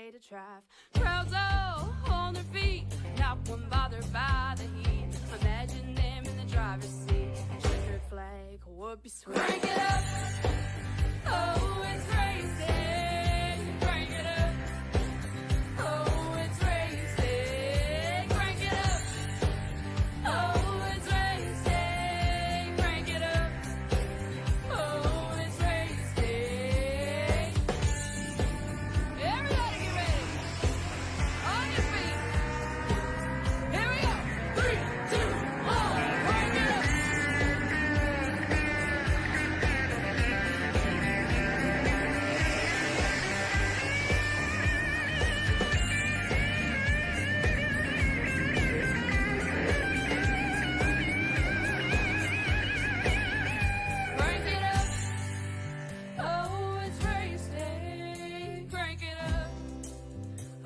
way to drive. Crowds all on their feet, not one bothered by the heat. Imagine them in the driver's seat. Checkered flag would be sweet. Crank it up, oh, it's racing. Crank it up, oh, it's racing. Crank it up, oh, it's racing. Crank it up, oh, it's racing. Everybody get ready. On your feet. Here we go. 3, 2, 1. Crank it up. Crank it up. Oh, it's race day. Crank it up.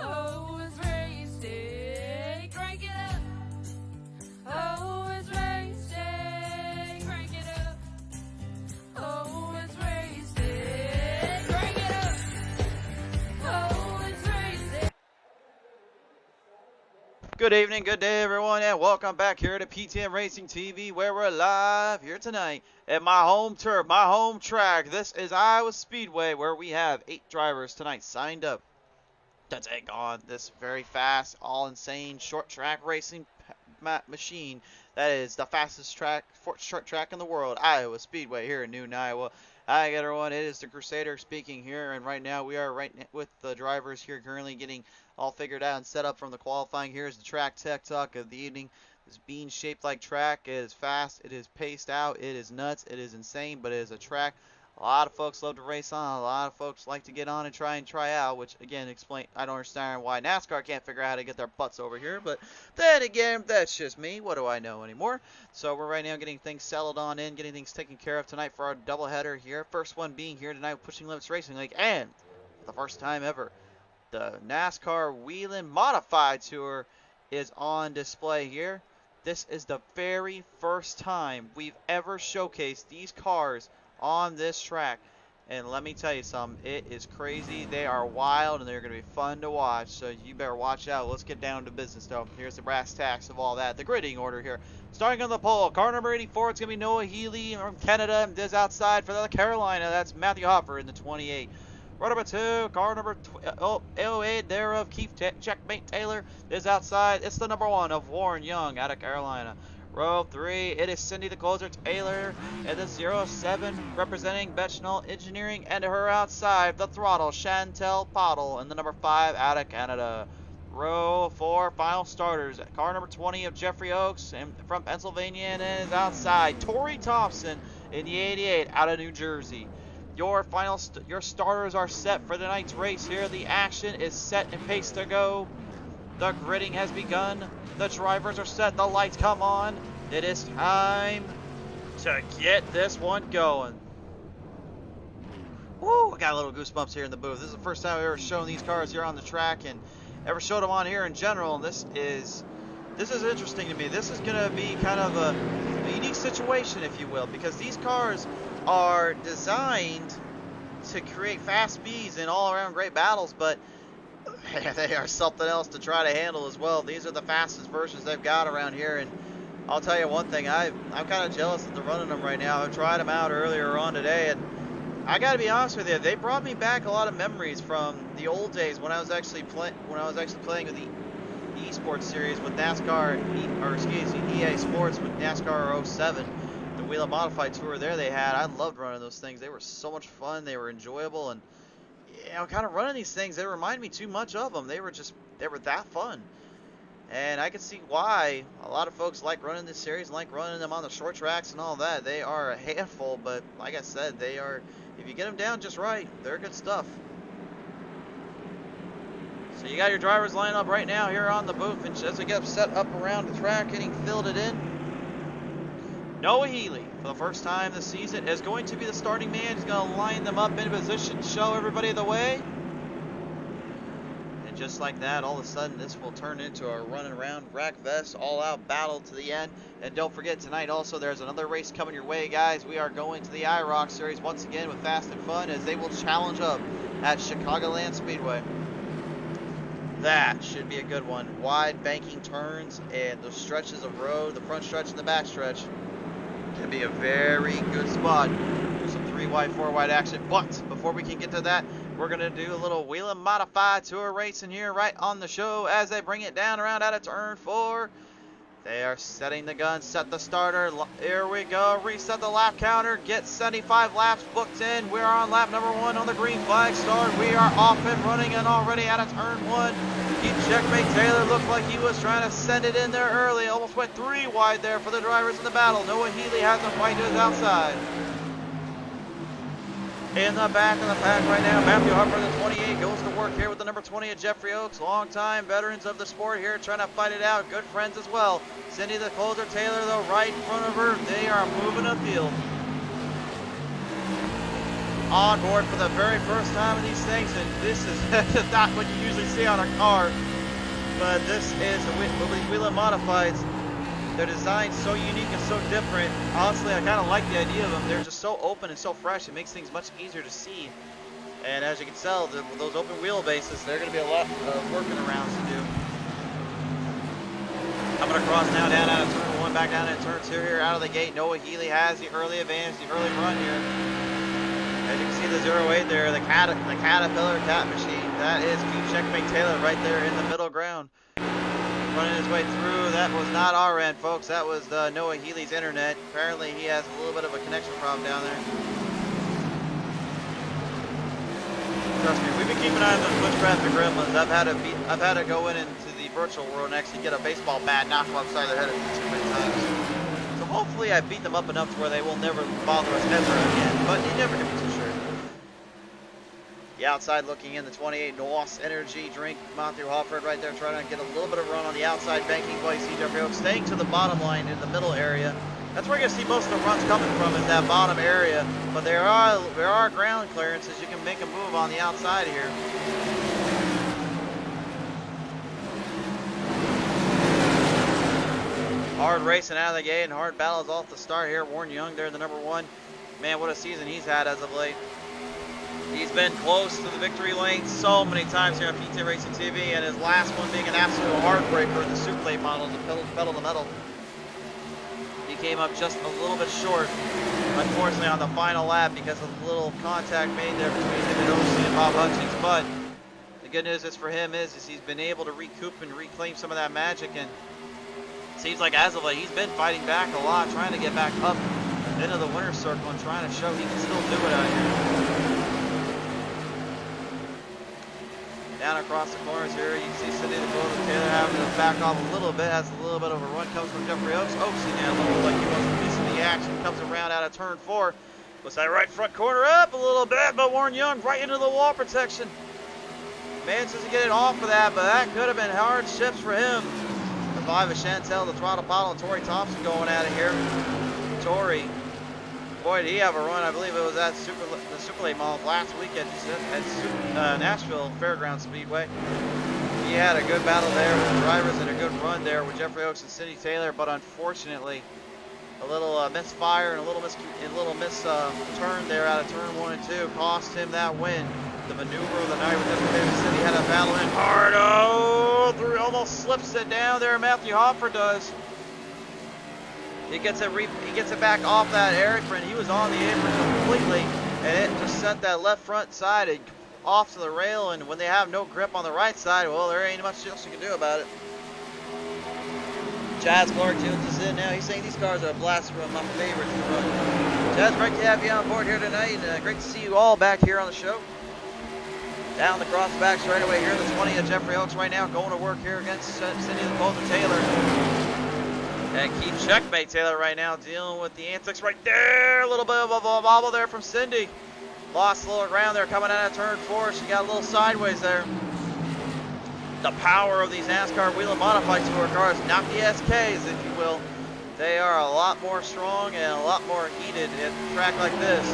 Oh, it's race day. Crank it up. Oh, it's race day. Crank it up. Oh, it's race day. Crank it up. Oh, it's race day. Good evening, good day everyone, and welcome back here to PTM Racing TV, where we're live here tonight at my home turf, my home track. This is Iowa Speedway, where we have 8 drivers tonight signed up to take on this very fast, all insane short track racing machine that is the fastest short track in the world, Iowa Speedway here in Newton, Iowa. Hi everyone, it is the Crusader speaking here, and right now we are with the drivers here currently getting all figured out and set up from the qualifying. Here's the track tech talk of the evening. This bean-shaped like track, it is fast, it is paced out, it is nuts, it is insane, but it is a track a lot of folks love to race on, a lot of folks like to get on and try out, which again, I don't understand why NASCAR can't figure out how to get their butts over here, but then again, that's just me. What do I know anymore? So we're right now getting things settled on in, getting things taken care of tonight for our doubleheader here. First one being here tonight with Pushing Limits Racing League, and for the first time ever, the NASCAR Wheelen Modified Tour is on display here. This is the very first time we've ever showcased these cars on this track, and let me tell you something, it is crazy. They are wild and they're going to be fun to watch, so you better watch out. Let's get down to business though. Here's the brass tacks of all that, the gridding order here. Starting on the pole, car number 84, it's going to be Noah Healy from Canada, and this outside for the Carolina, that's Matthew Hoffer in the 28. Row number 2, car number 08 thereof, Keith Checkmate Taylor is outside. It's the number 1 of Warren Young out of Carolina. Row 3, it is Cindy the Closer Taylor, and the 07 representing Bechnell Engineering, and her outside, the throttle, Chantel Pottle, and the number 5 out of Canada. Row 4, final starters, car number 20 of Jeffrey Oaks and from Pennsylvania, and is outside, Tori Thompson in the 88 out of New Jersey. Your starters are set for the night's race here. The action is set and paced to go. The gridding has begun. The drivers are set. The lights come on. It is time to get this one going. Woo! I got a little goosebumps here in the booth. This is the first time I've ever shown these cars here on the track and ever showed them on here in general. And this is interesting to me. This is going to be kind of a unique situation, if you will, because these cars are designed to create fast speeds and all-around great battles, but they are something else to try to handle as well. These are the fastest versions they've got around here, and I'll tell you one thing, I'm kind of jealous that they're running them right now. I've tried them out earlier on today, and I got to be honest with you, they brought me back a lot of memories from the old days when I was actually playing with the esports series with NASCAR, or excuse me, EA Sports with NASCAR 07. The Wheelen Modified Tour there they had. I loved running those things. They were so much fun. They were enjoyable, and kind of running these things, they remind me too much of them. They were that fun. And I can see why a lot of folks like running this series and like running them on the short tracks and all that. They are a handful, but like I said, they are, if you get them down just right, they're good stuff. So you got your drivers lined up right now here on the booth, and as we get set up around the track, getting filled in. Noah Healy, for the first time this season, is going to be the starting man. He's going to line them up in position, show everybody the way. And just like that, all of a sudden, this will turn into a running around, rack vest, all-out battle to the end. And don't forget, tonight also, there's another race coming your way, guys. We are going to the IROC Series once again with Fast and Fun, as they will challenge up at Chicagoland Speedway. That should be a good one. Wide banking turns and the stretches of road, the front stretch and the back stretch, can be a very good spot for some 3 wide, 4 wide action. But before we can get to that, we're going to do a little Wheelen Modified Tour racing here right on the show as they bring it down around out of turn 4. They are setting the gun, set the starter. Here we go. Reset the lap counter. Get 75 laps booked in. We're on lap number 1 on the green flag start. We are off and running and already out of turn 1. Keep checkmate. Taylor looked like he was trying to send it in there early. Almost went 3 wide there for the drivers in the battle. Noah Healy has him right to his outside. In the back of the pack right now, Matthew Harper, the 28, goes to work here with the number 20 of Jeffrey Oaks. Long-time veterans of the sport here trying to fight it out. Good friends as well. Cindy the closer, Taylor, though, right in front of her. They are moving upfield. On board for the very first time in these things, and this is not what you usually see on a car. But this is the Wheelen Modifieds. They're designed so unique and so different. Honestly, I kind of like the idea of them. They're just so open and so fresh. It makes things much easier to see. And as you can tell, with those open wheelbases, they're going to be a lot of working arounds to do. Coming across now, down out of turn 1, back down into turn 2 here, out of the gate. Noah Healy has the early advantage, the early run here. As you can see, the 08 there, the Caterpillar Cat Machine. That is Keep Checkmate Taylor right there in the middle ground. Running his way through. That was not our end, folks. That was Noah Healy's internet. Apparently, he has a little bit of a connection problem down there. Trust me, we've been keeping an eye on the Witchcraft and Gremlins. I've had to go into the virtual world and actually get a baseball bat knocked upside their head too many times. So hopefully, I beat them up enough to where they will never bother us ever again. But you never can be too sure. The outside looking in, the 28 Noos Energy drink. Matthew Hofford right there trying to get a little bit of run on the outside banking play. See Jeffrey Oaks staying to the bottom line in the middle area. That's where you're going to see most of the runs coming from, is that bottom area. But there are ground clearances. You can make a move on the outside here. Hard racing out of the gate and hard battles off the start here. Warren Young there, the number 1. Man, what a season he's had as of late. He's been close to the victory lane so many times here on PTM Racing TV, and his last one being an absolute heartbreaker in the Super Late model, the pedal to metal. He came up just a little bit short, unfortunately, on the final lap because of the little contact made there between him and OC and Bob Hutchings. But the good news is for him is he's been able to recoup and reclaim some of that magic, and it seems like as of late he's been fighting back a lot, trying to get back up into the winner's circle and trying to show he can still do it out here. Down across the corners here, you can see Cindy the Golden Taylor having to back off a little bit, has a little bit of a run, comes from Jeffrey Oaks. Oaksy now looking like he wants a piece of the action, comes around out of turn 4. Puts that right front corner up a little bit, but Warren Young right into the wall protection. Manages to get it off of that, but that could have been hard shifts for him. The 5 of Chantel, the Throttle Bottle, and Tori Thompson going out of here. Tori, boy, did he have a run. I believe it was at the Super Late Model last weekend at Nashville Fairgrounds Speedway. He had a good battle there with the drivers and a good run there with Jeffrey Oaks and Cindy Taylor, but unfortunately, a little misfire and a little turn there out of turn 1 and 2 cost him that win. The maneuver of the night with Jeffrey Davis City had a battle in hard. Oh, almost slips it down there. Matthew Hopper does. He gets it back off that apron. He was on the apron completely, and it just sent that left front side off to the rail. And when they have no grip on the right side, well, there ain't much else you can do about it. Chaz Clark tunes us in now. He's saying these cars are a blast from my favorites. Chaz, great to have you on board here tonight. Great to see you all back here on the show. Down the crossback straight away here, the 20 of Jeffrey Oaks right now going to work here against Cindy the Golden Taylor. And Keep Checkmate Taylor right now dealing with the antics right there. A little bit of a bobble there from Cindy. Lost a little ground there coming out of turn 4. She got a little sideways there. The power of these NASCAR Wheelen Modified Tour cars, not the SKs if you will. They are a lot more strong and a lot more heated at a track like this.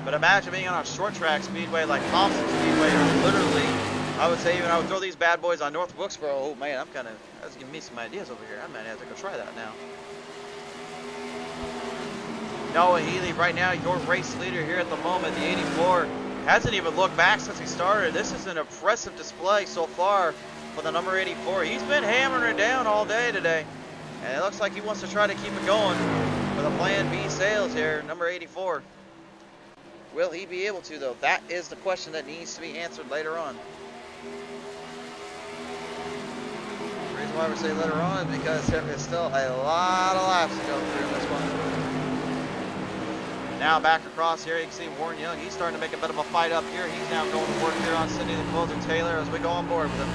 But imagine being on a short track speedway like Thompson Speedway, or literally, I would say even I would throw these bad boys on North Wilkesboro. Oh man, that's giving me some ideas over here. I might have to go try that now. Noah Healy right now, your race leader here at the moment, the 84. Hasn't even looked back since he started. This is an impressive display so far for the number 84. He's been hammering it down all day today. And it looks like he wants to try to keep it going for the Plan B sales here, number 84. Will he be able to, though? That is the question that needs to be answered later on. The reason why we say later on is because there is still a lot of laps to go through in this one. Now back across here, you can see Warren Young. He's starting to make a bit of a fight up here. He's now going to work here on Cindy the Closer Taylor as we go on board with him.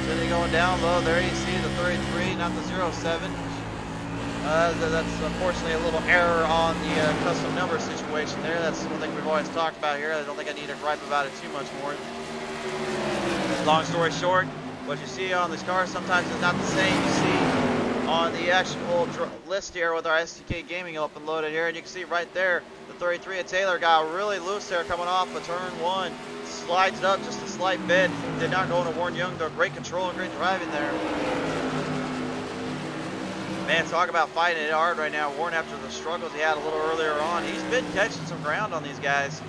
Cindy going down low. There you see the 33, not the 07. That's unfortunately a little error on the custom number situation there. That's one thing we've always talked about here. I don't think I need to gripe about it too much more. Long story short, what you see on these cars sometimes is not the same you see on the actual list here with our STK Gaming up and loaded here. And you can see right there, the 33 of Taylor got really loose there coming off of turn 1. Slides it up just a slight bit. Did not go into Warren Young, though. Great control and great driving there. Man, talk about fighting it hard right now. Warren, after the struggles he had a little earlier on, he's been catching some ground on these guys.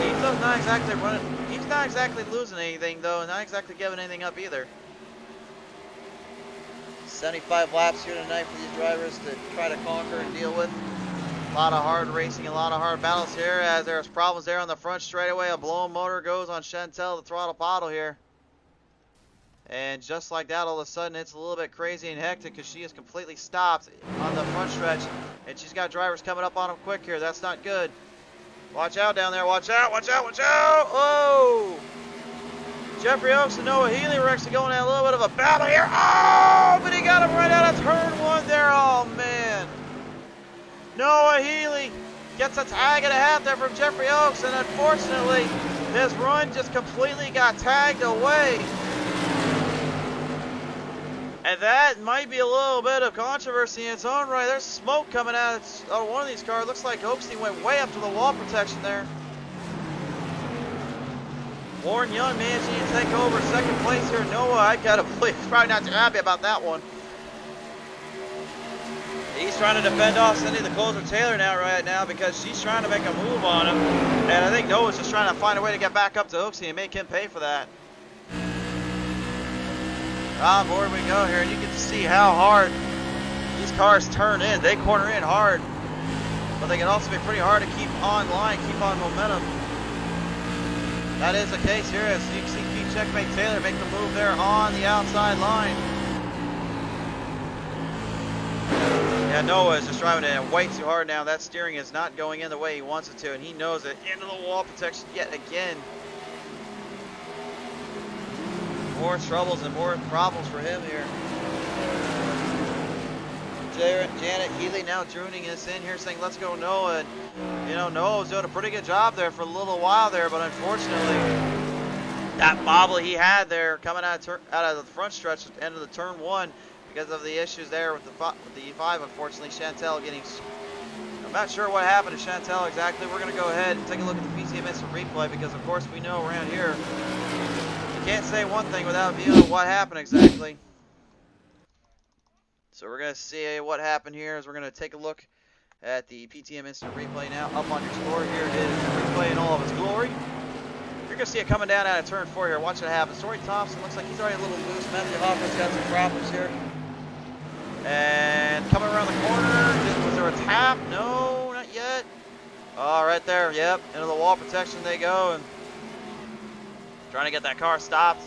He's not exactly running. He's not exactly losing anything, though, and not exactly giving anything up either. 75 laps here tonight for these drivers to try to conquer and deal with. A lot of hard racing, a lot of hard battles here as there's problems there on the front straightaway. A blown motor goes on Chantel, the throttle bottle here. And just like that, all of a sudden, it's a little bit crazy and hectic because she is completely stopped on the front stretch. And she's got drivers coming up on them quick here. That's not good. Watch out down there. Watch out, watch out, watch out. Oh! Jeffrey Oaks and Noah Healy were actually going at a little bit of a battle here. Oh! But he got him right out of turn 1 there. Oh, man. Noah Healy gets a tag and a half there from Jeffrey Oaks. And unfortunately, this run just completely got tagged away. And that might be a little bit of controversy in its own right. There's smoke coming out of one of these cars. Looks like Oakstein went way up to the wall protection there. Warren Young managing to take over second place here. Noah, I gotta believe, he's probably not too happy about that one. He's trying to defend off Cindy the Closer Taylor right now because she's trying to make a move on him. And I think Noah's just trying to find a way to get back up to Oakstein and make him pay for that. On board we go here, and you get to see how hard these cars turn in. They corner in hard, but they can also be pretty hard to keep on line, keep on momentum. That is the case here as you can see Keith Checkmate Taylor make the move there on the outside line. Yeah, Noah is just driving it way too hard now. That steering is not going in the way he wants it to, and he knows it. Into the wall protection yet again. More troubles and more problems for him here. Janet Healy now tuning us in here saying, let's go Noah. And, you know, Noah was doing a pretty good job there for a little while there, but unfortunately, that bobble he had there coming out of the front stretch at the end of the turn 1 because of the issues there with the E5, unfortunately, Chantel getting... I'm not sure what happened to Chantel exactly. We're going to go ahead and take a look at the PTM Instant Replay because, of course, we know around here can't say one thing without viewing what happened exactly. So we're going to see what happened here as we're going to take a look at the PTM Instant Replay now. Up on your score, here it is, the replay in all of its glory. You're going to see it coming down out of turn 4 here. Watch it happen. Story Thompson looks like he's already a little loose. Matthew Hopper's got some problems here. And coming around the corner, was there a tap? No, not yet. Oh, right there, yep. Into the wall protection they go. And trying to get that car stopped.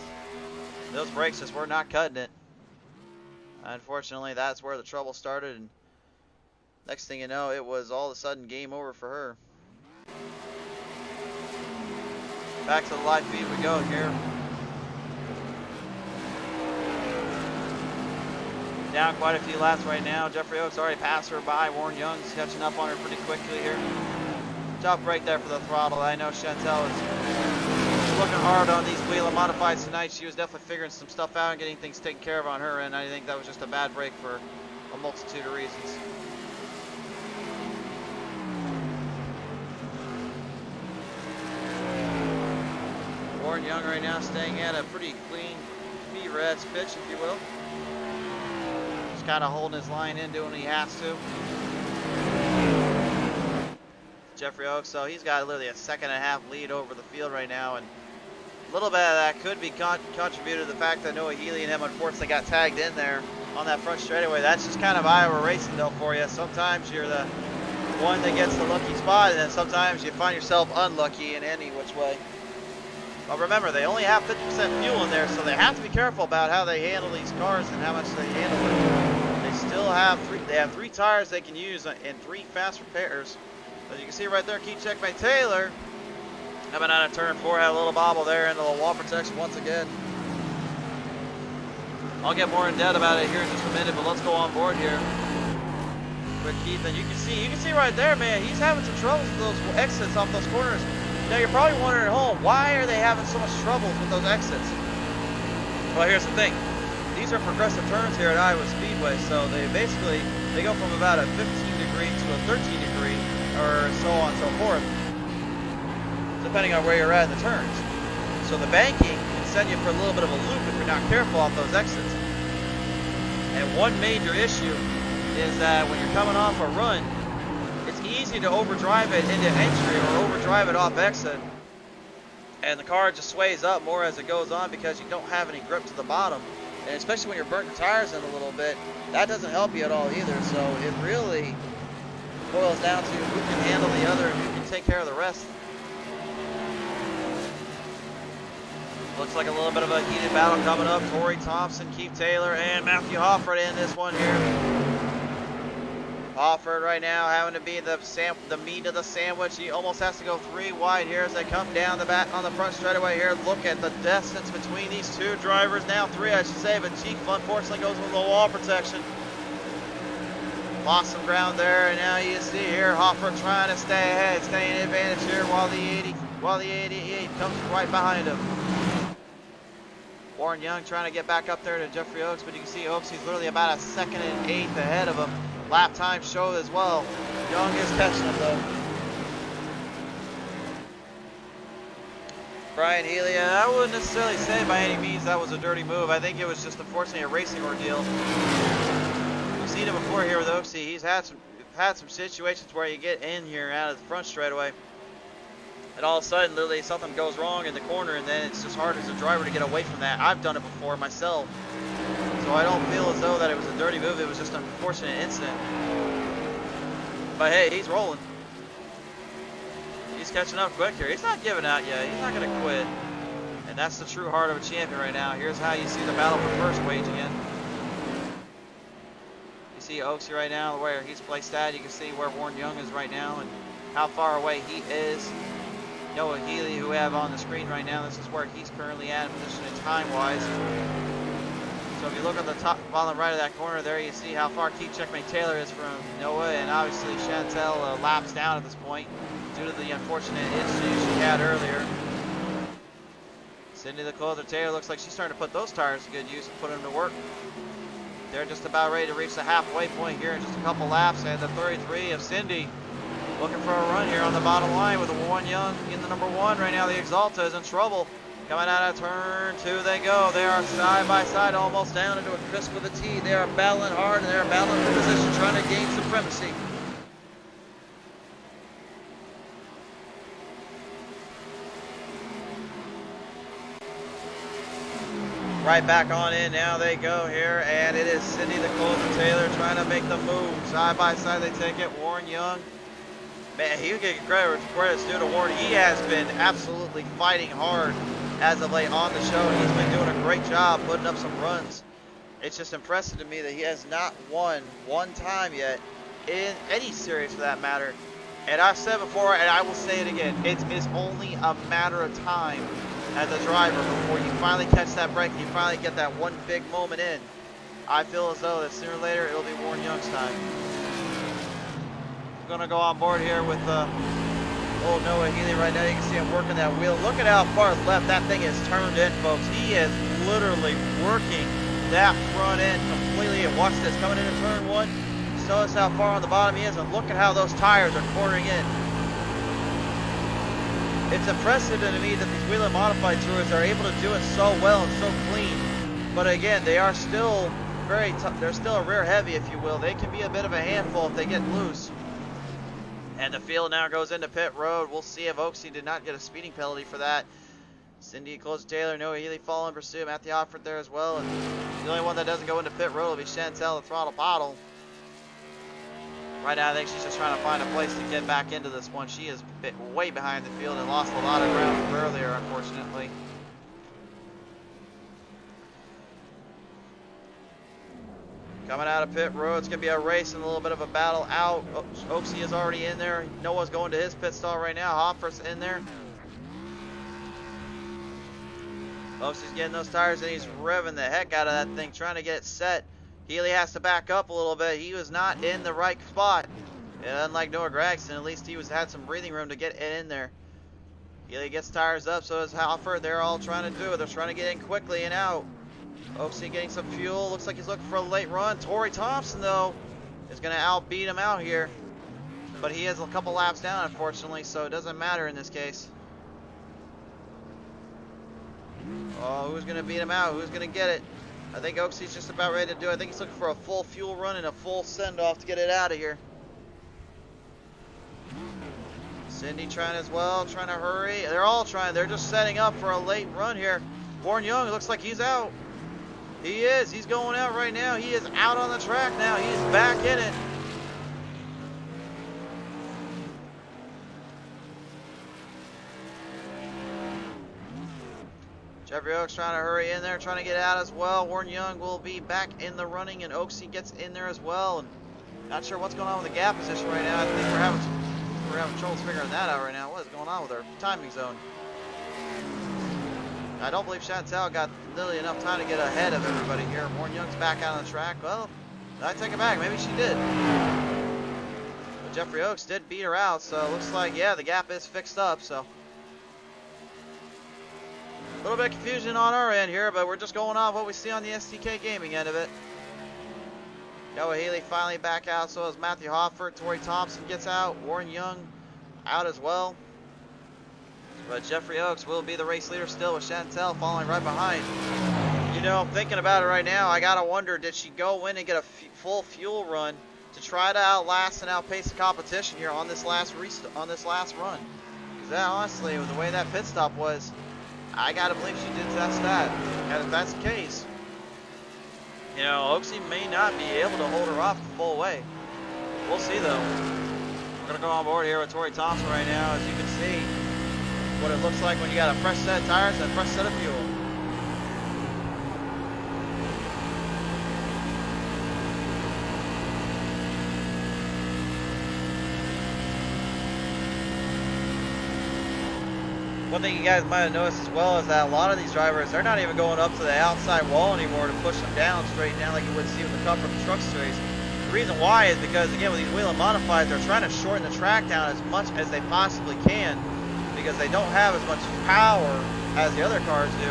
Those brakes just were not cutting it. Unfortunately, that's where the trouble started. And next thing you know, it was all of a sudden game over for her. Back to the live feed we go here. Down quite a few laps right now. Jeffrey Oaks already passed her by. Warren Young's catching up on her pretty quickly here. Tough break there for the throttle. I know Chantel is looking hard on these Wheelen modifieds tonight. She was definitely figuring some stuff out and getting things taken care of on her end. I think that was just a bad break for a multitude of reasons. Warren Young right now staying at a pretty clean B-Reds pitch, if you will. Just kind of holding his line in, doing what he has to. Jeffrey Oaks, so he's got literally a 1.5-second lead over the field right now, and a little bit of that could be contributed to the fact that Noah Healy and him unfortunately got tagged in there on that front straightaway. That's just kind of Iowa racing though for you. Sometimes you're the one that gets the lucky spot, and then sometimes you find yourself unlucky in any which way. But remember, they only have 50% fuel in there, so they have to be careful about how they handle these cars and how much they handle it. They still have three tires they can use and 3 fast repairs. As you can see right there, key check by Taylor. Coming out of turn 4, had a little bobble there into the wall protection once again. I'll get more in depth about it here in just a minute, but let's go on board here with Keith. And you can see right there, man, he's having some troubles with those exits off those corners. Now you're probably wondering at home, why are they having so much troubles with those exits? Well, here's the thing. These are progressive turns here at Iowa Speedway, so they go from about a 15-degree to a 13-degree, or so on and so forth, depending on where you're at in the turns. So the banking can send you for a little bit of a loop if you're not careful off those exits. And one major issue is that when you're coming off a run, it's easy to overdrive it into entry or overdrive it off exit, and the car just sways up more as it goes on because you don't have any grip to the bottom. And especially when you're burning your tires in a little bit, that doesn't help you at all either. So it really boils down to who can handle the other and who can take care of the rest. Looks like a little bit of a heated battle coming up. Corey Thompson, Keith Taylor, and Matthew Hofford in this one here. Hofford right now having to be the meat of the sandwich. He almost has to go 3 wide here as they come down the back on the front straightaway here. Look at the distance between these 2 drivers. Now 3, I should say, but Chief unfortunately goes with the wall protection. Lost some ground there, and now you see here Hofford trying to stay ahead, stay in advantage here while the 88 comes right behind him. Warren Young trying to get back up there to Jeffrey Oaks, but you can see Oaks, he's literally about a 2nd and 1/8 ahead of him. Lap time show as well. Young is catching him though. Brian Healy, I wouldn't necessarily say by any means that was a dirty move. I think it was just unfortunately a racing ordeal. We've seen it before here with Oaksy. He's had some situations where you get in here out of the front straightaway, and all of a sudden literally something goes wrong in the corner, and then it's just hard as a driver to get away from that. I've done it before myself. So I don't feel as though that it was a dirty move. It was just an unfortunate incident. But hey, he's rolling. He's catching up quick here. He's not giving out yet. He's not going to quit. And that's the true heart of a champion right now. Here's how you see the battle for first waging in. You see Oaksy right now, where he's placed at. You can see where Warren Young is right now and how far away he is. Noah Healy, who we have on the screen right now, this is where he's currently at in position and time-wise. So if you look at the top bottom right of that corner there, you see how far Keith Checkmate Taylor is from Noah, and obviously Chantel laps down at this point due to the unfortunate issue she had earlier. Cindy the Closer Taylor looks like she's starting to put those tires to good use and put them to work. They're just about ready to reach the halfway point here in just a couple laps, and the 33 of Cindy looking for a run here on the bottom line with the Warren Young in the number 1 right now. The Exalta is in trouble. Coming out of turn 2 they go. They are side by side, almost down into a crisp with a T. They are battling hard, and they are battling for position, trying to gain supremacy. Right back on in, now they go here, and it is Cindy the Closer Taylor trying to make the move. Side by side they take it. Warren Young, man, he'll get credit's due to Warren. He has been absolutely fighting hard as of late on the show. He's been doing a great job putting up some runs. It's just impressive to me that he has not won one time yet in any series for that matter. And I've said before, and I will say it again, it is only a matter of time as a driver before you finally catch that break and you finally get that one big moment in. I feel as though that sooner or later it'll be Warren Young's time. I'm going to go on board here with old Noah Healy right now. You can see him working that wheel. Look at how far left that thing is turned in, folks. He is literally working that front end completely. And watch this, coming into turn 1. Notice how far on the bottom he is, and look at how those tires are cornering in. It's impressive to me that these Wheelen modified tours are able to do it so well and so clean. But again, they are still very tough. They're still a rear heavy, if you will. They can be a bit of a handful if they get loose. And the field now goes into pit road. We'll see if Oaksy did not get a speeding penalty for that. Cindy close to Taylor, Noah Healy fall in pursuit. Matthew Hofford there as well. And the only one that doesn't go into pit road will be Chantel, the throttle bottle. Right now, I think she's just trying to find a place to get back into this one. She is way behind the field and lost a lot of ground from earlier, unfortunately. Coming out of pit road, it's going to be a race and a little bit of a battle out. Oaksy is already in there. Noah's going to his pit stall right now. Hofford's in there. Oaksy's getting those tires and he's revving the heck out of that thing, trying to get it set. Healy has to back up a little bit. He was not in the right spot. And unlike Noah Gregson, at least he had some breathing room to get it in there. Healy gets tires up, so does Halford. They're all trying to do it. They're trying to get in quickly and out. Oaksy getting some fuel. Looks like he's looking for a late run. Torrey Thompson, though, is going to outbeat him out here. But he is a couple laps down, unfortunately, so it doesn't matter in this case. Oh, who's going to beat him out? Who's going to get it? I think Oaksy's just about ready to do it. I think he's looking for a full fuel run and a full send-off to get it out of here. Cindy trying as well, trying to hurry. They're all trying. They're just setting up for a late run here. Warren Young, it looks like he's out. He is. He's going out right now. He is out on the track now. He's back in it. Jeffrey Oaks trying to hurry in there, trying to get out as well. Warren Young will be back in the running, and Oaksy gets in there as well. And not sure what's going on with the gap position right now. I think we're having trouble figuring that out right now. What is going on with our timing zone? I don't believe Chantel got nearly enough time to get ahead of everybody here. Warren Young's back out on the track. Well, I take it back. Maybe she did. But Jeffrey Oaks did beat her out, so it looks like, yeah, the gap is fixed up, so. A little bit of confusion on our end here, but we're just going off what we see on the STK Gaming end of it. Noah Healy finally back out, so is Matthew Hofford. Torrey Thompson gets out. Warren Young out as well. But Jeffrey Oaks will be the race leader still, with Chantel following right behind. You know, I'm thinking about it right now. I gotta wonder, did she go in and get a full fuel run to try to outlast and outpace the competition here on this last run? Because that, honestly, with the way that pit stop was, I gotta believe she did test that. And if that's the case, you know, Oaksy may not be able to hold her off the full way. We'll see though. We're gonna go on board here with Torrey Thompson right now, as you can see what it looks like when you got a fresh set of tires and a fresh set of fuel. One thing you guys might have noticed as well is that a lot of these drivers, they're not even going up to the outside wall anymore to push them down straight down like you would see with the Cup from the Truck Series. The reason why is because, again, with these Wheelen modifieds, they're trying to shorten the track down as much as they possibly can because they don't have as much power as the other cars do.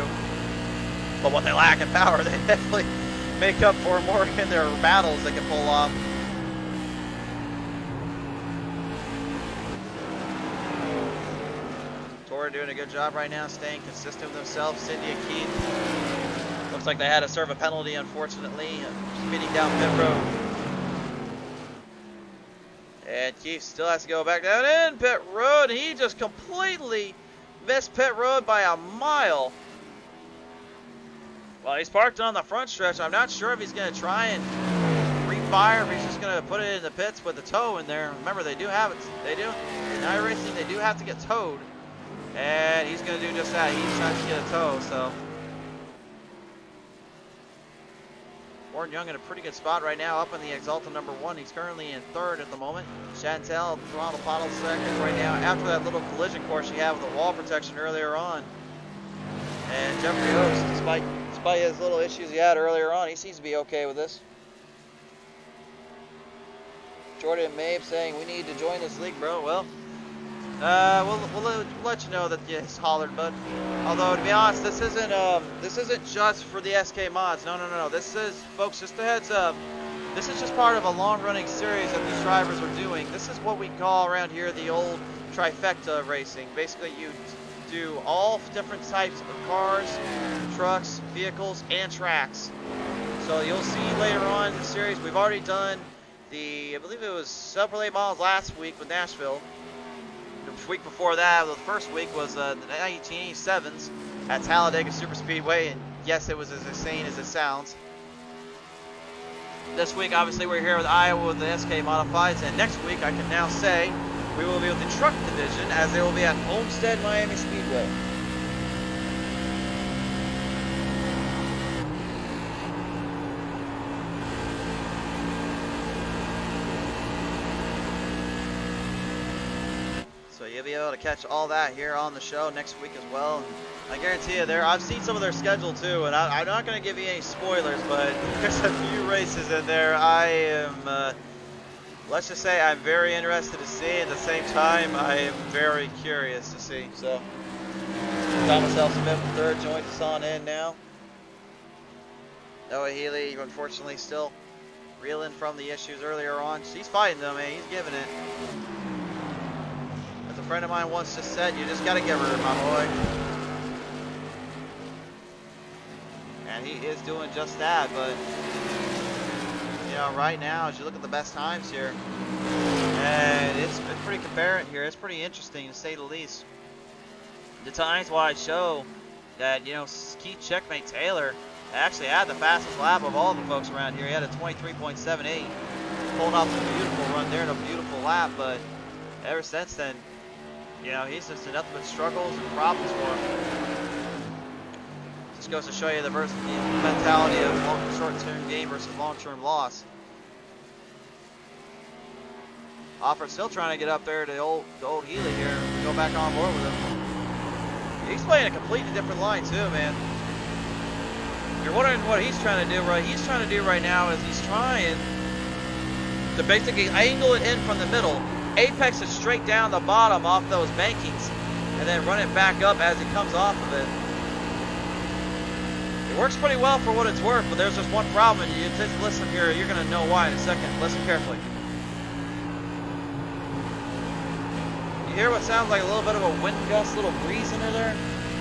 But what they lack in power, they definitely make up for more in their battles they can pull off. Torrey doing a good job right now, staying consistent with themselves. Cindy and Keith, looks like they had to serve a penalty, unfortunately, speeding down pit road. And Keith still has to go back down in pit road. He just completely missed pit road by a mile. Well, he's parked on the front stretch. I'm not sure if he's going to try and refire, or he's just going to put it in the pits with the tow in there. Remember, they do have it. They do. In iRacing, they do have to get towed. And he's going to do just that. He's trying to get a tow, so. Warren Young in a pretty good spot right now, up in the Exalta number 1. He's currently in 3rd at the moment. Chantel, throttle bottle 2nd right now, after that little collision course she had with the wall protection earlier on. And Jeffrey Oaks, despite his little issues he had earlier on, he seems to be okay with this. Jordan Mabe saying, we need to join this league, bro. Well, we'll let you know that it's hollered, bud. Although, to be honest, this isn't just for the SK mods. No. This is, folks, just a heads up. This is just part of a long-running series that these drivers are doing. This is what we call around here the old trifecta racing. Basically, you do all different types of cars, trucks, vehicles, and tracks. So you'll see later on in the series, we've already done I believe it was several late models last week with Nashville. The week before that, the first week was the 1987s at Talladega Superspeedway, and yes, it was as insane as it sounds. This week, obviously, we're here with Iowa with the SK Modifieds, and next week, I can now say, we will be with the truck division as they will be at Homestead Miami Speedway. So you'll be able to catch all that here on the show next week as well. And I guarantee you, I've seen some of their schedule too, and I'm not going to give you any spoilers, but there's a few races in there. I am, let's just say, I'm very interested to see. At the same time, I am very curious to see. So, Thomas L. Smith, third, joins us on in now. Noah Healy, unfortunately, still reeling from the issues earlier on. He's fighting though, man. He's giving it. As a friend of mine once just said, you just got to give her, my boy. And he is doing just that, but you know, right now, as you look at the best times here, and it's pretty comparable here. It's pretty interesting to say the least. The times-wise show that, you know, Keith Checkmate Taylor actually had the fastest lap of all the folks around here. He had a 23.78, pulled off a beautiful run there and a beautiful lap, but ever since then, you know, he's just nothing but struggles and problems for him. Just goes to show you the mentality of short-term gain versus long-term loss. Offord still trying to get up there to the old Healy here and go back on board with him. He's playing a completely different line too, man. If you're wondering what he's trying to do, right now is he's trying to basically angle it in from the middle, apex it straight down the bottom off those bankings, and then run it back up as it comes off of it. It works pretty well for what it's worth, but there's just one problem, and you just listen here, you're going to know why in a second. Listen carefully. You hear what sounds like a little bit of a wind gust, little breeze in there?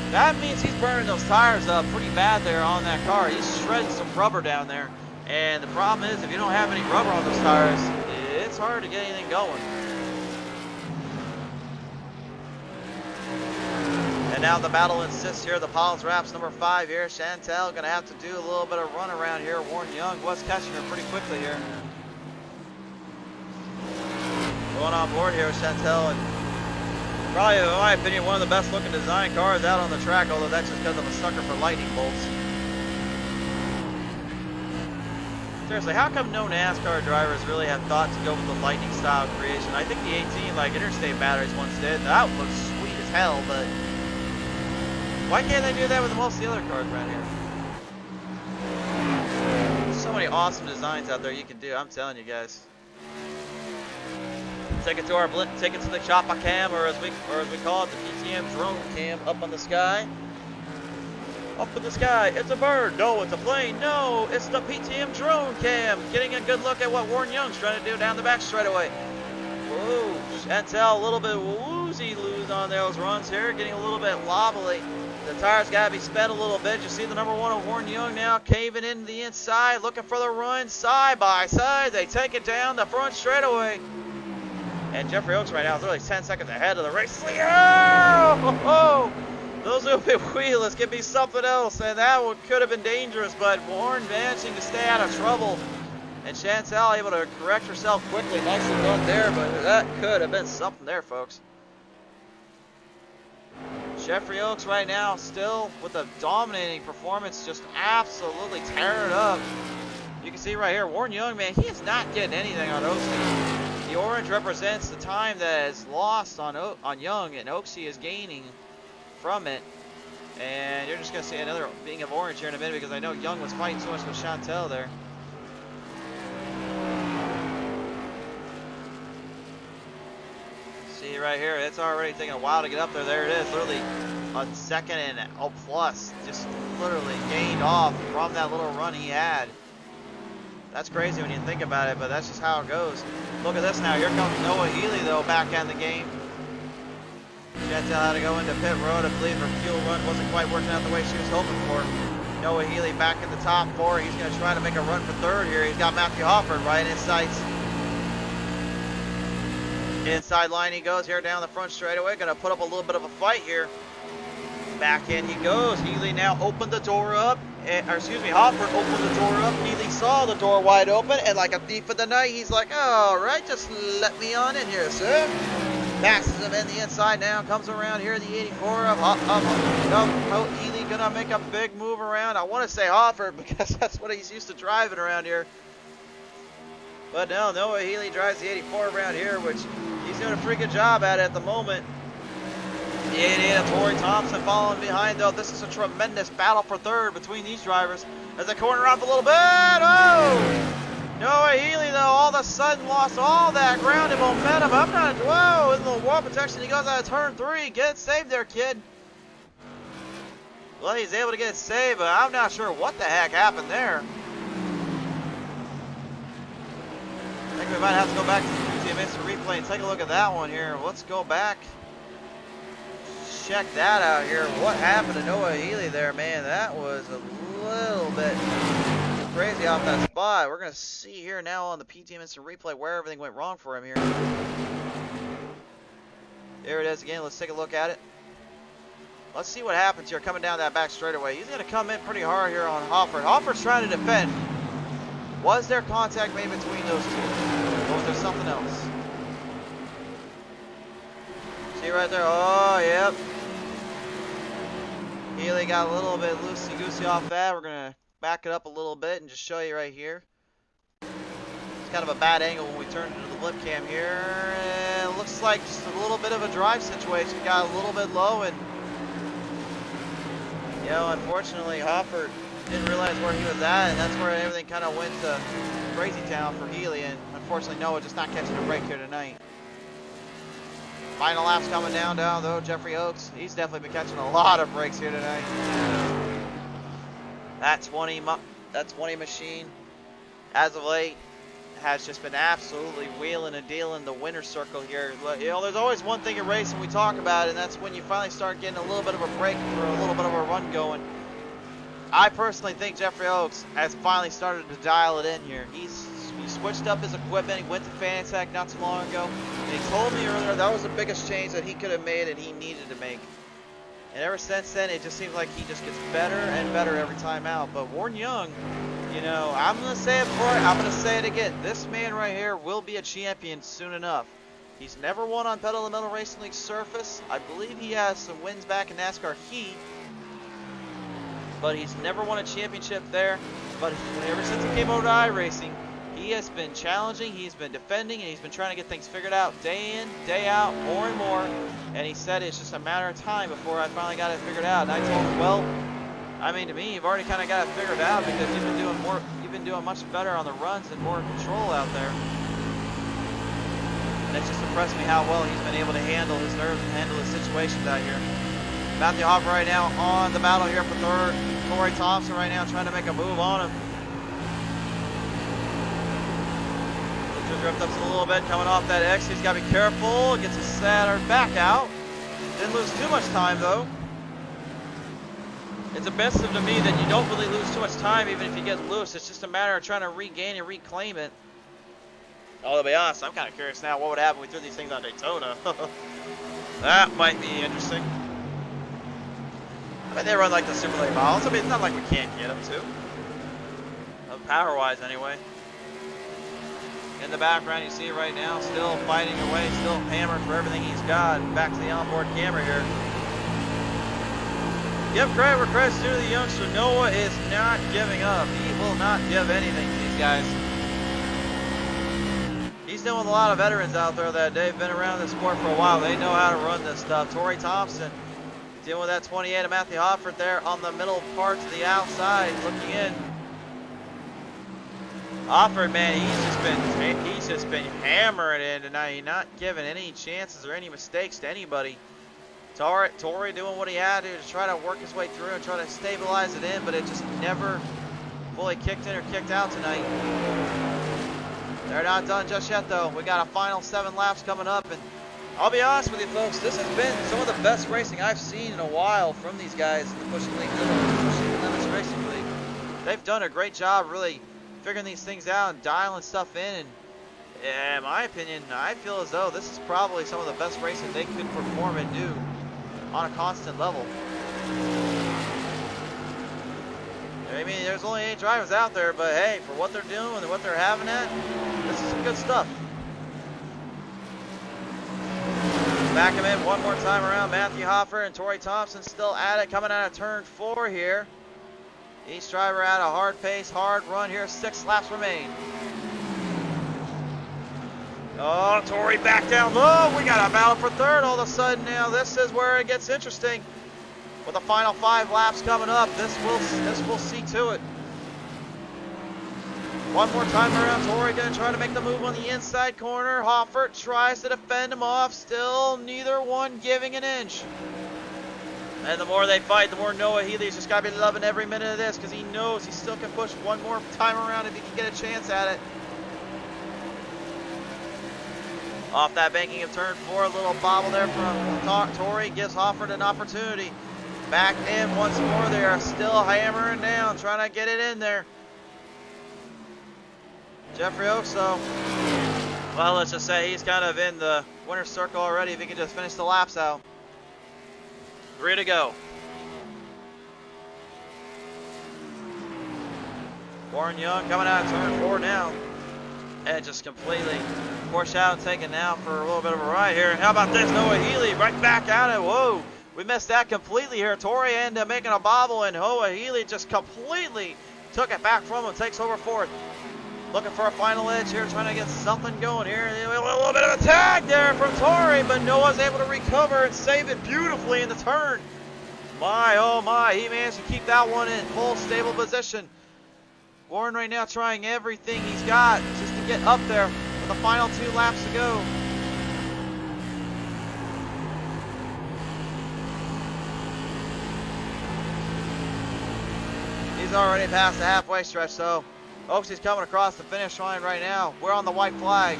That means he's burning those tires up pretty bad there on that car. He's shredding some rubber down there, and the problem is if you don't have any rubber on those tires, it's hard to get anything going. And now the battle insists here. The Paul's Wraps number 5 here. Chantel going to have to do a little bit of run around here. Warren Young was catching her pretty quickly here. Going on board here with Chantel, and probably, in my opinion, one of the best looking design cars out on the track, although that's just because I'm a sucker for lightning bolts. Seriously, how come no NASCAR drivers really have thought to go with the lightning style creation? I think the 18 like interstate batteries once did. That looks sweet as hell, but why can't they do that with most of the other cars around here? There's so many awesome designs out there you can do, I'm telling you guys. Take it to our take it to the chopper cam, or as we call it, the PTM drone cam, up on the sky. Up in the sky, it's a bird. No, it's a plane. No, it's the PTM drone cam. Getting a good look at what Warren Young's trying to do down the back straightaway. Whoa, Chantel a little bit woozy-loose on those runs here, getting a little bit wobbly. The tires got to be sped a little bit. You see the number 1 of Warren Young now caving into the inside, looking for the run side by side. They take it down the front straightaway. And Jeffrey Oaks right now is really 10 seconds ahead of the race. Oh! Those open wheelers can be something else, and that one could have been dangerous, but Warren managing to stay out of trouble. And Chantel able to correct herself quickly. Nicely done there, but that could have been something there, folks. Jeffrey Oaks right now still with a dominating performance, just absolutely tearing it up. You can see right here, Warren Young, man, he is not getting anything on Oaksy. The orange represents the time that is lost on Young, and Oaksy is gaining from it. And you're just going to see another being of orange here in a minute, because I know Young was fighting so much with Chantel there. See right here, it's already taking a while to get up there. There it is, literally on second and plus. Just literally gained off from that little run he had. That's crazy when you think about it, but that's just how it goes. Look at this now. Here comes Noah Healy, though, back in the game. Chantel had to go into pit road. I believe her fuel run wasn't quite working out the way she was hoping for. Noah Healy back in the top 4. He's going to try to make a run for third here. He's got Matthew Hofford right in his sights. Inside line he goes here down the front straightaway. Going to put up a little bit of a fight here. Back in he goes. Healy now opened the door up. Hofford opened the door up. Healy saw the door wide open, and like a thief in the night, he's like, all right, just let me on in here, sir. Passes him in the inside now. Comes around here, the 84 of Healy going to make a big move around. I want to say Hofford because that's what he's used to driving around here. But no, Noah Healy drives the 84 around here, which he's doing a pretty good job at the moment. The 88 of Torrey Thompson following behind, though. This is a tremendous battle for third between these drivers as they corner off a little bit. Oh! Noah Healy, though, all of a sudden lost all that ground and momentum. I'm not, whoa, in the wall protection. He goes out of turn 3. Get it saved there, kid. Well, he's able to get it saved, but I'm not sure what the heck happened there. I think we might have to go back to the PTM Instant Replay and take a look at that one here. Let's go back. Check that out here. What happened to Noah Healy there, man? That was a little bit crazy off that spot. We're going to see here now on the PTM Instant Replay where everything went wrong for him here. There it is again. Let's take a look at it. Let's see what happens here coming down that back straightaway. He's going to come in pretty hard here on Hofford. Hofford's trying to defend. Was there contact made between those two? Or was there something else? See right there? Oh, yep. Healy got a little bit loosey-goosey off that. We're going to back it up a little bit and just show you right here. It's kind of a bad angle when we turn into the blip cam here. And it looks like just a little bit of a drive situation. Got a little bit low, and you know, unfortunately, Hofford didn't realize where he was at, and that's where everything kind of went to crazy town for Healy. And unfortunately, Noah just not catching a break here tonight. Final laps coming down though. Jeffrey Oakes, he's definitely been catching a lot of breaks here tonight. That 20 machine, as of late, has just been absolutely wheeling and dealing the winner's circle here. You know, there's always one thing in racing we talk about, and that's when you finally start getting a little bit of a break or a little bit of a run going. I personally think Jeffrey Oakes has finally started to dial it in here. He switched up his equipment. He went to Fanatec not too long ago, and he told me earlier that was the biggest change that he could have made and he needed to make. And ever since then, it just seems like he just gets better and better every time out. But Warren Young, you know, I'm going to say it before, I'm going to say it again. This man right here will be a champion soon enough. He's never won on Pedal to the Metal Racing League surface. I believe he has some wins back in NASCAR Heat, but he's never won a championship there. But ever since he came over to iRacing, he has been challenging, he's been defending, and he's been trying to get things figured out day in, day out, more and more. And he said it's just a matter of time before I finally got it figured out. And I told him, well, I mean, to me, you've already kind of got it figured out because you've been doing much better on the runs and more control out there. And it's just impressed me how well he's been able to handle his nerves and handle his situations out here. Matthew Hoff right now on the battle here for third. Torrey Thompson right now trying to make a move on him. Drift up a little bit, coming off that X. He's got to be careful. Gets his Saturn back out. Didn't lose too much time though. It's impressive to me that you don't really lose too much time even if you get loose. It's just a matter of trying to regain and reclaim it. Although to be honest, I'm kind of curious now what would happen if we threw these things on Daytona. That might be interesting. I mean, they run like the super late miles. I mean, it's not like we can't get them to. Power-wise anyway. In the background, you see it right now, still fighting away, still hammered for everything he's got. Back to the onboard camera here. Give credit where credit's due to the youngster. Noah is not giving up. He will not give anything to these guys. He's dealing with a lot of veterans out there that they've been around this sport for a while. They know how to run this stuff. Torrey Thompson dealing with that 28 of Matthew Hofford there on the middle part to the outside, looking in. Hofford, man, he's just been hammering in tonight, not giving any chances or any mistakes to anybody. Torrey doing what he had to try to work his way through and try to stabilize it in, but it just never fully kicked in or kicked out tonight. They're not done just yet, though. We got a final 7 laps coming up, and I'll be honest with you, folks, this has been some of the best racing I've seen in a while from these guys in the Pushing Limits Racing League. They've done a great job, really figuring these things out and dialing stuff in, and Yeah, in my opinion, I feel as though this is probably some of the best racing they could perform and do on a constant level. I mean, there's only 8 drivers out there, but hey, for what they're doing and what they're having at, this is some good stuff. Back him in one more time around. Matthew Hoffer and Torrey Thompson still at it, coming out of turn 4 here. Each driver at a hard pace, hard run here. 6 laps remain. Oh, Torrey back down low. We got a battle for third all of a sudden now. This is where it gets interesting. With the final 5 laps coming up, this will see to it. One more time around. Torrey going to try to make the move on the inside corner. Hoffert tries to defend him off. Still neither one giving an inch. And the more they fight, the more Noah Healy's just got to be loving every minute of this, because he knows he still can push one more time around if he can get a chance at it. Off that banking of turn 4, a little bobble there from Torrey gives Hoffert an opportunity. Back in once more. They are still hammering down, trying to get it in there. Jeffrey Oaks, though, well, let's just say he's kind of in the winner's circle already if he can just finish the laps out. 3 to go. Warren Young coming out of turn 4 now. And just completely pushed out and taken now for a little bit of a ride here. And how about this? Noah Healy right back at it. Whoa. We missed that completely here. Torrey ended up making a bobble, and Noah Healy just completely took it back from him. Takes over 4th. Looking for a final edge here, trying to get something going here. A little bit of a tag there from Torrey, but Noah's able to recover and save it beautifully in the turn. My, oh my, he managed to keep that one in full stable position. Warren right now trying everything he's got just to get up there with the final 2 laps to go. He's already past the halfway stretch, though. Oaksy's coming across the finish line right now. We're on the white flag.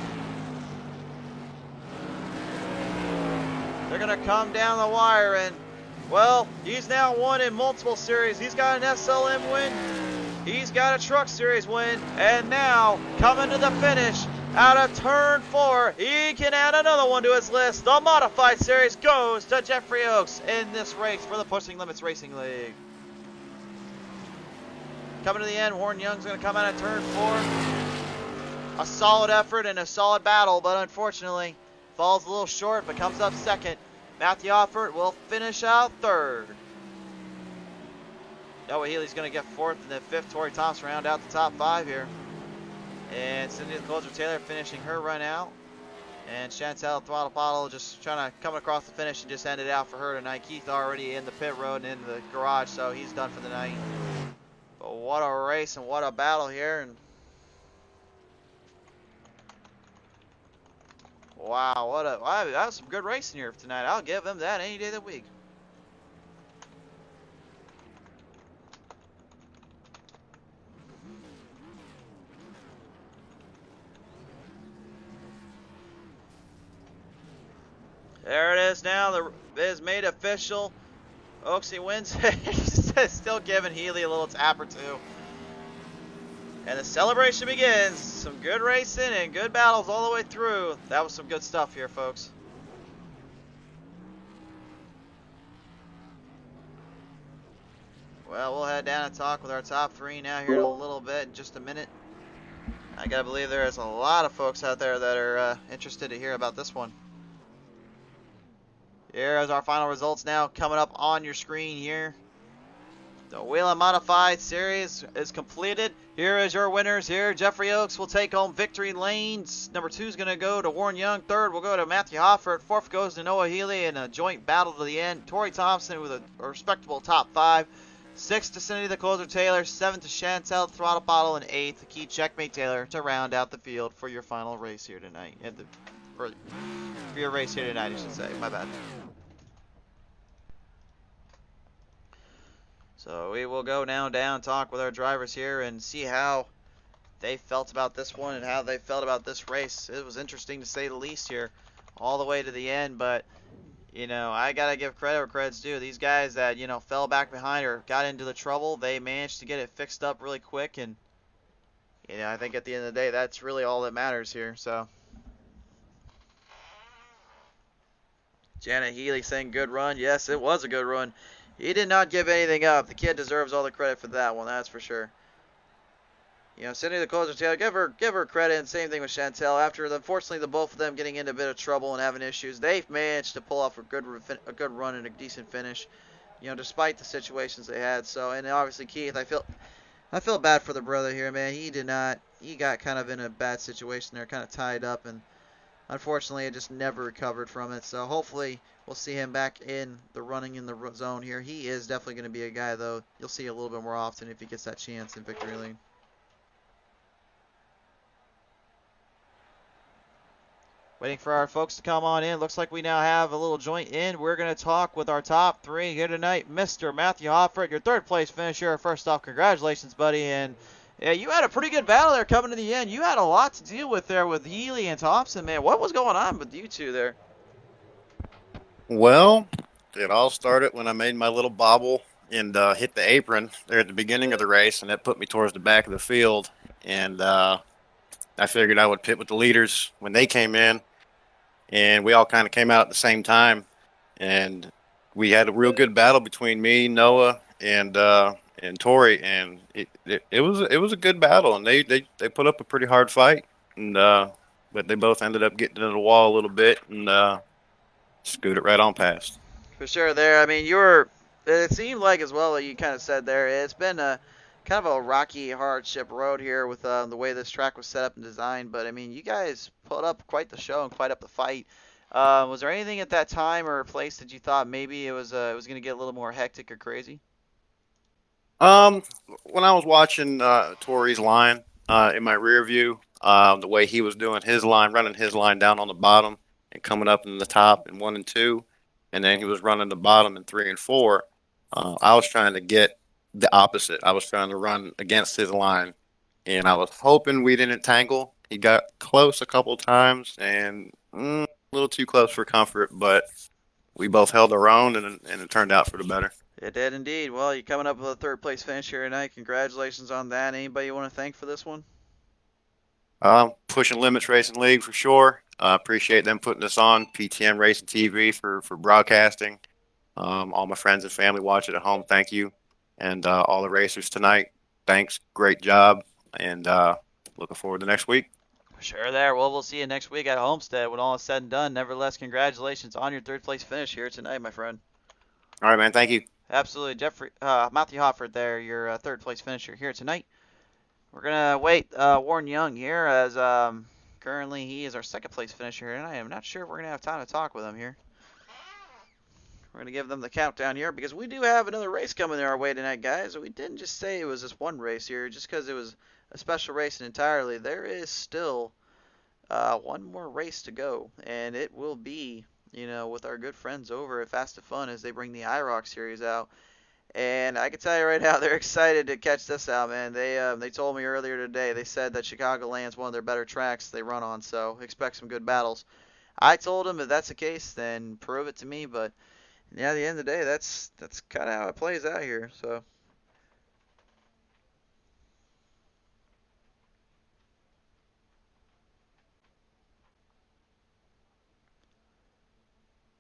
They're going to come down the wire, and, well, he's now won in multiple series. He's got an SLM win. He's got a Truck Series win. And now, coming to the finish, out of turn 4, he can add another one to his list. The Modified Series goes to Jeffrey Oaks in this race for the Pushing Limits Racing League. Coming to the end, Warren Young's going to come out of turn 4. A solid effort and a solid battle, but unfortunately falls a little short, but comes up 2nd. Matthew Offert will finish out 3rd. Noah Healy's going to get 4th, and then 5th, Torrey Thompson round out the top 5 here. And Cindy Closer-Taylor finishing her run out. And Chantel Throttle Bottle just trying to come across the finish and just end it out for her tonight. Keith already in the pit road and in the garage, so he's done for the night. But what a race and what a battle here. And wow, that was some good racing here tonight. I'll give them that any day of the week. There it is now. It is made official. Oaksy wins. He's still giving Healy a little tap or 2. And the celebration begins. Some good racing and good battles all the way through. That was some good stuff here, folks. Well, we'll head down and talk with our top 3 now here in a little bit, in just a minute. I gotta believe there is a lot of folks out there that are interested to hear about this one. Here is our final results now coming up on your screen here. The Wheelen Modified Series is completed. Here is your winners here. Jeffrey Oaks will take home victory lanes. Number 2 is going to go to Warren Young. 3rd will go to Matthew Hoffert. 4th goes to Noah Healy in a joint battle to the end. Torrey Thompson with a respectable top 5. 6th to Cindy the Closer Taylor. 7th to Chantel Throttle Bottle. And 8th to Keith Checkmate Taylor to round out the field for your final race here tonight. For your race here tonight, I should say. My bad. So we will go now down, talk with our drivers here, and see how they felt about this one and how they felt about this race. It was interesting to say the least here, all the way to the end. But you know, I gotta give credit where credit's due. These guys that fell back behind or got into the trouble, they managed to get it fixed up really quick, and I think at the end of the day, that's really all that matters here. So, Janet Healy saying good run. Yes, it was a good run. He did not give anything up. The kid deserves all the credit for that one, that's for sure. Cindy the closer tail, give her credit, and same thing with Chantel. After unfortunately the both of them getting into a bit of trouble and having issues, they've managed to pull off a good run and a decent finish. Despite the situations they had. So, and obviously Keith, I feel bad for the brother here, man. He got kind of in a bad situation there, kind of tied up, and unfortunately it just never recovered from it. So hopefully we'll see him back in the running in the zone here. He is definitely going to be a guy, though, you'll see a little bit more often if he gets that chance in victory lane. Waiting for our folks to come on in. Looks like we now have a little joint in. We're going to talk with our top three here tonight. Mr. Matthew Hoffert, your third place finisher. First off, congratulations, buddy. And yeah, you had a pretty good battle there coming to the end. You had a lot to deal with there with Healy and Thompson, man. What was going on with you two there? Well, it all started when I made my little bobble and hit the apron there at the beginning of the race, and that put me towards the back of the field. And I figured I would pit with the leaders when they came in, and we all kind of came out at the same time. And we had a real good battle between me, Noah, and Tori, and it was a good battle, and they put up a pretty hard fight, and but they both ended up getting into the wall a little bit and scooted right on past. For sure there. I mean, it seemed like as well that you kind of said there, it's been a kind of a rocky hardship road here with the way this track was set up and designed. But I mean, you guys put up quite the show and quite up the fight. Was there anything at that time or place that you thought maybe it was going to get a little more hectic or crazy? Um, when I was watching Tori's line in my rear view, the way he was doing his line, running his line down on the bottom and coming up in the top in 1 and 2, and then he was running the bottom in 3 and 4. I was trying to get the opposite. I was trying to run against his line, and I was hoping we didn't tangle. He got close a couple times, and a little too close for comfort, but we both held our own, and it turned out for the better. It did indeed. Well, you're coming up with a third place finish here tonight. Congratulations on that. Anybody you want to thank for this one? Pushing Limits Racing League for sure. Appreciate them putting this on. PTM Racing TV for broadcasting. All my friends and family watching at home, thank you. And all the racers tonight, thanks. Great job. And looking forward to next week. Sure there. Well, we'll see you next week at Homestead when all is said and done. Nevertheless, congratulations on your third place finish here tonight, my friend. All right, man. Thank you. Absolutely. Matthew Hofford there, your third place finisher here tonight. We're going to wait Warren Young here as currently he is our second place finisher, and I am not sure if we're going to have time to talk with him here. We're going to give them the countdown here because we do have another race coming our way tonight, guys. We didn't just say it was just one race here just because it was a special race entirely. There is still one more race to go, and it will be, with our good friends over at Fast and Fun as they bring the IROC series out. And I can tell you right now, they're excited to catch this out, man. They told me earlier today, they said that Chicagoland's one of their better tracks they run on, so expect some good battles. I told them if that's the case, then prove it to me, but yeah, at the end of the day, that's kind of how it plays out here, so.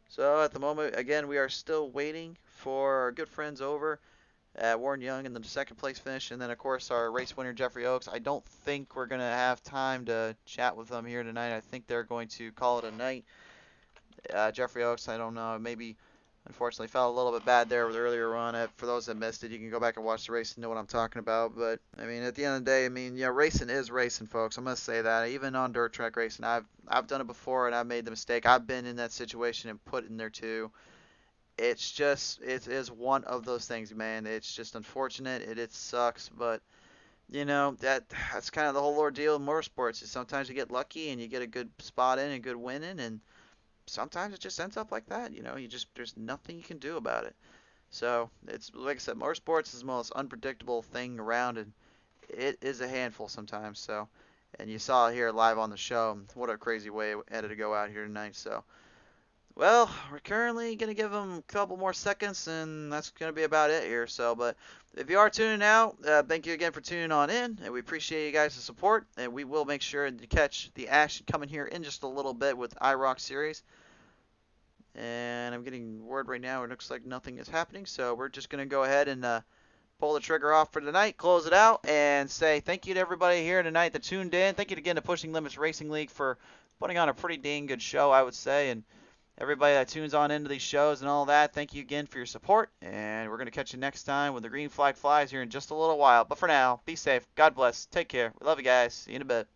So at the moment, again, we are still waiting for our good friends over at Warren Young in the second place finish, and then of course our race winner Jeffrey Oaks. I don't think we're gonna have time to chat with them here tonight. I think they're going to call it a night. Jeffrey Oaks, I don't know, maybe unfortunately felt a little bit bad there with the earlier run. For those that missed it, you can go back and watch the race and know what I'm talking about. But I mean, at the end of the day, I mean, racing is racing, folks. I'm gonna say that. Even on dirt track racing, I've done it before and I've made the mistake. I've been in that situation and put in there too. It's just, it is one of those things, man. It's just unfortunate. It sucks, but that's kind of the whole ordeal in motorsports. Is sometimes you get lucky and you get a good spot in and good winning, and sometimes it just ends up like that. There's nothing you can do about it. So it's like I said, motorsports is the most unpredictable thing around, and it is a handful sometimes. So, and you saw it here live on the show. What a crazy way it had to go out here tonight. So Well, we're currently going to give them a couple more seconds, and that's going to be about it here. So, but if you are tuning out, thank you again for tuning on in, and we appreciate you guys' support, and we will make sure to catch the action coming here in just a little bit with iRock Series. And I'm getting word right now, it looks like nothing is happening, so we're just going to go ahead and pull the trigger off for tonight, close it out, and say thank you to everybody here tonight that tuned in. Thank you again to Pushing Limits Racing League for putting on a pretty dang good show, I would say, and everybody that tunes on into these shows and all that, thank you again for your support, and we're going to catch you next time when the green flag flies here in just a little while. But for now, be safe, God bless, take care, we love you guys, see you in a bit.